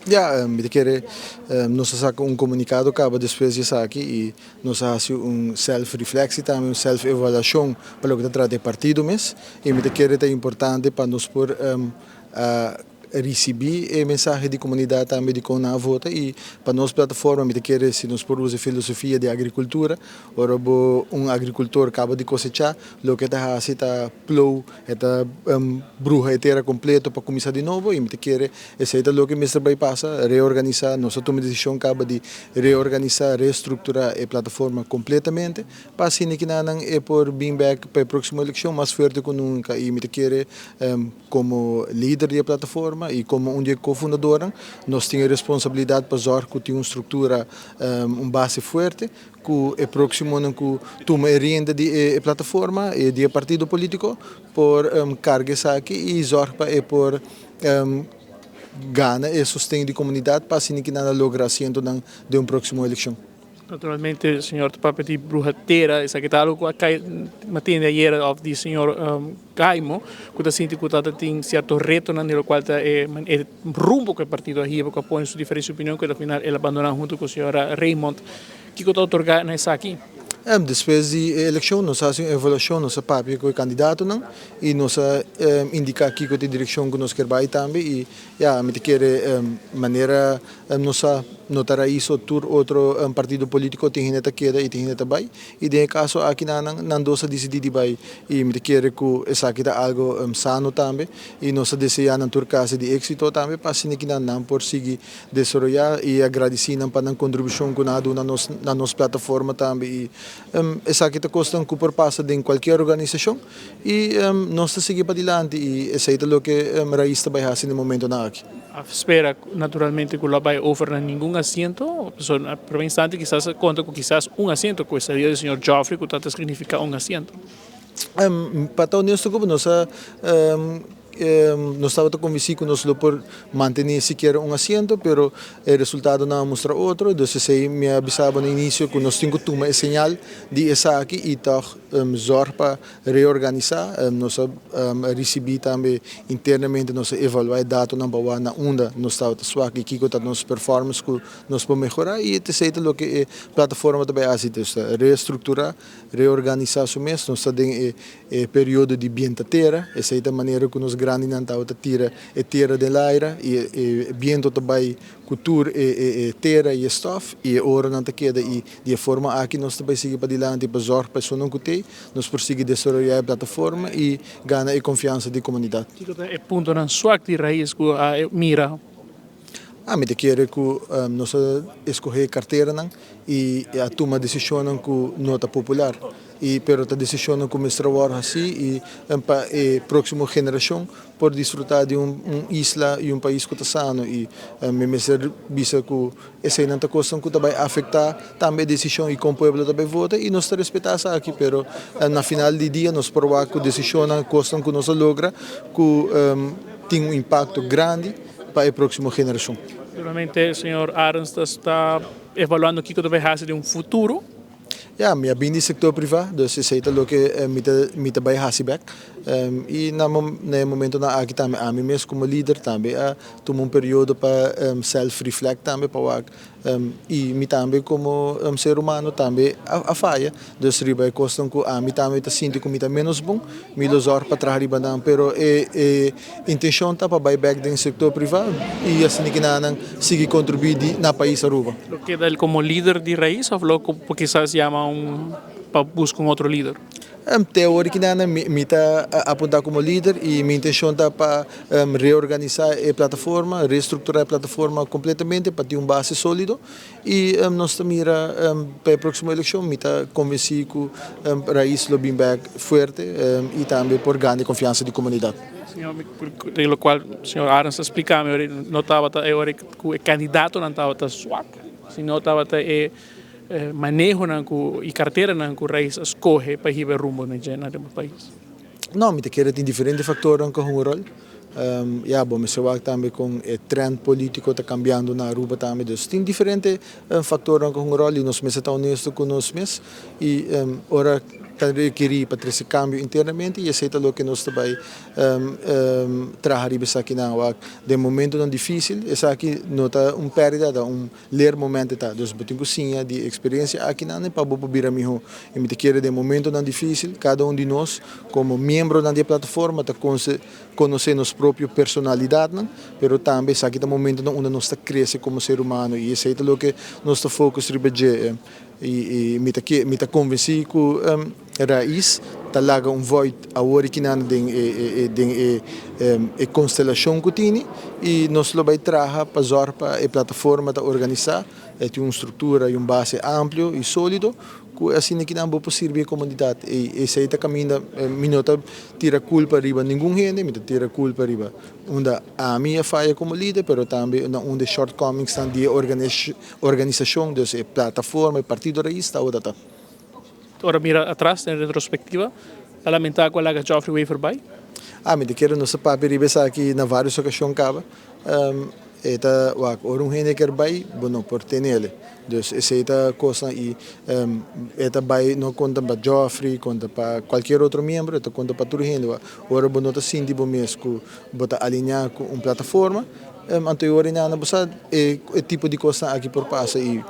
Ja, de querer nós saca comunicado acaba depois de aqui e nós faz self-reflexão também, self-evaluação para o que trata de partido mês e me querer é importante para nós por receber a mensagem de comunidade também de como vota e para nossa plataforma me querer se nós por usar filosofia de agricultura ora agricultor acaba de cosechar lo que está assim está plou está bruxa inteira completo para começar de novo e me querer esse é o que mestre vai passar reorganizar nossa toma de decisão acaba de reorganizar reestruturar a plataforma completamente para assim que não é por bem back para a próxima eleição mais forte que nunca e me querer como líder da plataforma e como cofundadora, nós temos a responsabilidade para zorgar que tem uma estrutura, base forte, que é próximo a que toma a renda da plataforma e do partido político por carga aqui e zorgar para por ganhar e sustentar a comunidade para assim que nada logra assento de uma próxima eleição. Naturalmente, senhor Papa de Brujateira, essa que está algo que matina ayer of the senhor Gaimo, que está sentindo que tem certo reto no qual é rumbo que o partido aí porque põe sua diferente opinião que no final ele abandona junto com a senhora Raymond. Que está otorgado nessa aqui? Depois da eleição, nós fazemos uma avaliação, nós sabemos que o candidato não, e nós indicamos aqui que a direção que nós queremos também e a me quer maneira nós notar isso outro partido político tem que queda e tem que vai e de caso aqui não dosa decidir vai e me quer que essa aqui é algo sano também e nós desejamos na turcasa de êxito também para assim que não por seguir desenvolver e agradecer para a contribuição que nada na nossa plataforma também e essa aqui está costando que por passa em qualquer organização e nós seguimos para adiante e esse é o que Raiz vai fazer no momento na aqui. Espera naturalmente que ela vai oferecer nenhum assento, por um instante quizás conta com quizás um assento, que seria o senhor Joffrey, que tanto significa um assento. Para estar honesto, nós nós estávamos convencidos que nós por manter sequer um assento, mas o resultado não mostra outro. Então, se me avisava no início que nós tínhamos que tomar sinal de essa aqui e então zorgar para reorganizar. Nós recebi também internamente nós evaluar dados na boa na onda nós estávamos só aqui que está nossa performance que nós podemos melhorar e esse é o que a plataforma também faz, reestruturar, reorganizar o mês. Nós estamos em período de bientateira, essa é a maneira que nós grande não tira e tira de laira e viento também cultura e terra e stuff e ora não queda e de forma aqui nós também seguir para adiante para zorgar para não que nós prosseguir desenvolver a plataforma e ganhar a confiança da comunidade. É ponto na sua de raiz que mira. Me quer que nós escolher carteira e a tomar decisão com nota popular e pero a decisão começar assim e para a próxima geração por desfrutar de isla e país que está sano e me ser visa que essa não está coisa que vai afetar também a decisão e como o povo também vota e nós respeitar isso aqui pero na final do dia nós provar que a decisão é coisa que nós logra que tem impacto grande para a próxima geração. Naturalmente, o senhor Arns está evaluando o que vai fazer de futuro. Me bem do sector privado, então se é o que me vai fazer back e no momento na aqui também a mim mesmo como líder também tomo período para self-reflect também para e me também como ser humano também a falha, então se vai costar que a mim também está sinto que me está menos bom, me dosar para trás riba não, pero intenção tá para back do sector privado e assim que não seguir contribuir na país Aruba. Lo queda ele como líder de raiz ou logo porque quizás chama para buscar outro líder? Teoricamente, me está apontar como líder e minha intenção está para reorganizar a plataforma, reestruturar a plataforma completamente para ter base sólido e nós estamos para a próxima eleição, me está convencido que Raiz lo bem back forte e também por ganhar confiança da comunidade. Senhor, pelo qual o senhor Arns explicava, notava que o candidato não estava suave, se notava que manejo e carteira que o Raiz escolhe para ir rumo no país? Não, me quer tem diferentes fatores que jogam rol. Bom, se vai também com o trend político está cambiando na Aruba também, então tem diferentes fatores que jogam rol e nós estamos honestos com nós mesmos e ora kan requerir para esse câmbio internamente e aceita lo que nós também trabalhar aqui na UAC. De momento não difícil, essa aqui nota perda, ler momento tá, dos botin cozinha de experiência aqui na para bobira miho. E me querer de momento não difícil, cada de nós como membro da plataforma tá conhecer nossa própria personalidade, pero também aqui no momento não nós está cresce como ser humano e aceita lo que nós está fokus ribeje e me tá convenci que raiz talaga void a original den constelação que tem e nós lo vai trazer para zorpa a plataforma ta organizar tem uma estrutura e base amplo e sólido que assim que não pode servir a comunidade e esse tá caminho minota tira culpa riba nenhum gente me tira culpa riba onde a minha falha como líder pero também onde shortcomings estão de organização de plataforma e partido raiz está outra tá. Ora mira atrás, em retrospectiva, a lamentar com a Laga Joffrey way voorbij? Me quero nossa papel riba aqui na várias ocasiões cava eta orang gente que vai bueno por tenele dus essa coisa e eta vai não conta para Joffrey conta para qualquer outro membro eta conta para todo gente ora bueno tá sim tipo mesmo bota alinhar com uma plataforma anterior na bossa tipo de coisa aqui por passa e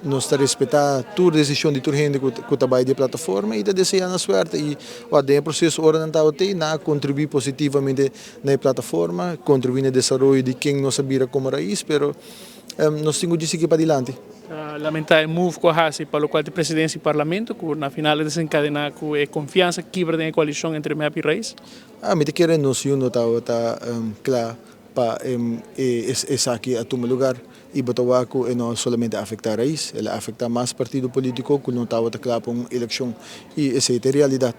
nós está respeitar toda decisão de toda gente que trabalha de plataforma e está desejando a sorte e o de processo ora não está tem na contribuir positivamente na plataforma contribuir no desenvolvimento de quem nós sabia como raiz pero nós temos de seguir para adiante. Lamentar o move com a Hasi para o qual a presidência e o parlamento que na final desencadenar com a confiança que quebra na coalição entre MEP e Raiz? Me quero nós não está claro para essa aqui a tomar lugar e botar que não somente afeta a raiz, ela afeta mais partido político que não estava claro para uma eleição e essa é a realidade.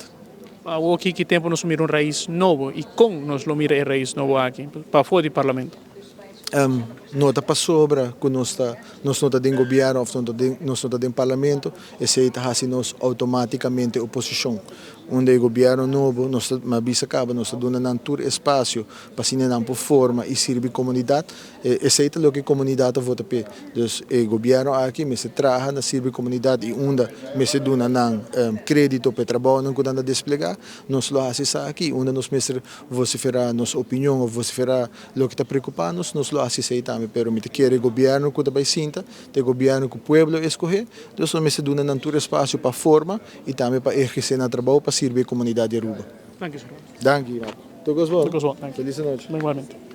O que tempo nós mira raiz novo e com nós lo mira raiz novo aqui para fora do parlamento? Nota para sobra que nós não está em governo ou nós não está em parlamento, esse está fazendo nós automaticamente oposição. Onde o governo novo, nós avisa acaba, nós dando um espaço para se não por forma e servir comunidade, esse é o que a comunidade vota pe. Então, o governo aqui me se traga na servir comunidade e onde me se dona crédito para trabalho não quando desplegar, nós lo fazemos aqui, onde nós mestre vociferar nossa opinião ou vociferar o que está preocupando, nós lo fazemos aí também, pero me quer o governo que também sinta, o governo que o povo escolhe, então nós me se dona um espaço para forma e também para exercer na trabalho para servir a comunidade de Aruba. Dank je, senhor. Dank je. Tot ziens. Tot ziens, dank je. Feliz noite. Igualmente.